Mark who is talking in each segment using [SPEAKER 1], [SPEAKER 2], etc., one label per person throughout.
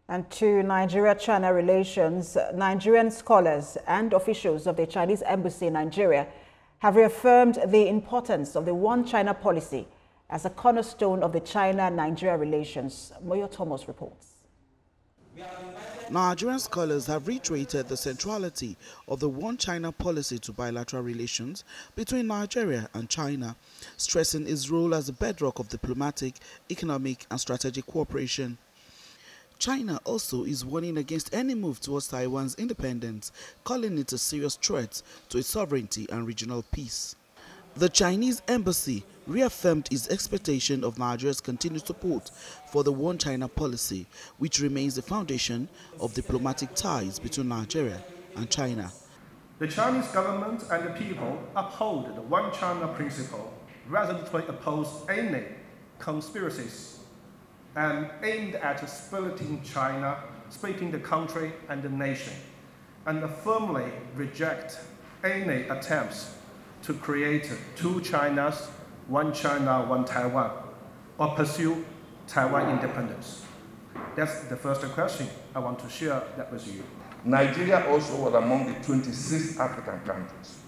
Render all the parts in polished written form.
[SPEAKER 1] And to Nigeria-China relations, Nigerian scholars and officials of the Chinese embassy in Nigeria have reaffirmed the importance of the One China policy as a cornerstone of the China-Nigeria relations. Moyo Thomas reports.
[SPEAKER 2] Nigerian scholars have reiterated the centrality of the One China policy to bilateral relations between Nigeria and China, stressing its role as the bedrock of diplomatic, economic and strategic cooperation. China also is warning against any move towards Taiwan's independence, calling it a serious threat to its sovereignty and regional peace. The Chinese embassy reaffirmed its expectation of Nigeria's continued support for the One China policy, which remains the foundation of diplomatic ties between Nigeria and China.
[SPEAKER 3] The Chinese government and the people uphold the One China principle, resolutely oppose any conspiracies and aimed at splitting China, splitting the country and the nation, and firmly reject any attempts to create two Chinas, one China, one Taiwan, or pursue Taiwan independence. That's the first question I want to share that with you.
[SPEAKER 4] Nigeria also was among the 26 African countries.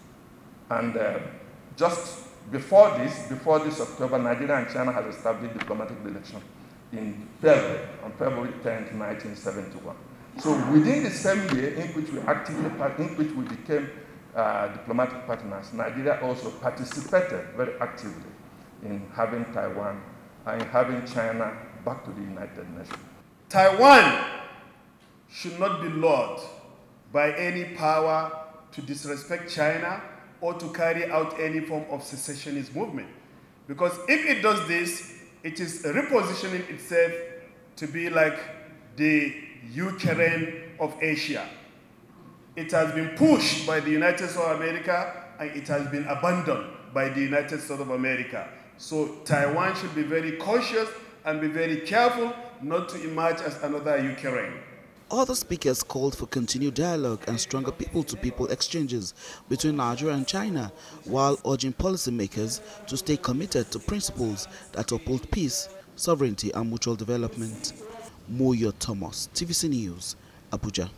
[SPEAKER 4] And just before this October, Nigeria and China had established diplomatic relations in February, on February 10th, 1971. So within the same year in which we became diplomatic partners, Nigeria also participated very actively in having Taiwan and in having China back to the United Nations.
[SPEAKER 5] Taiwan should not be lured by any power to disrespect China or to carry out any form of secessionist movement. Because if it does this, it is repositioning itself to be like the Ukraine of Asia. It has been pushed by the United States of America and it has been abandoned by the United States of America. So Taiwan should be very cautious and be very careful not to emerge as another Ukraine.
[SPEAKER 2] Other speakers called for continued dialogue and stronger people-to-people exchanges between Nigeria and China, while urging policymakers to stay committed to principles that uphold peace, sovereignty and mutual development. Moyo Thomas, TVC News, Abuja.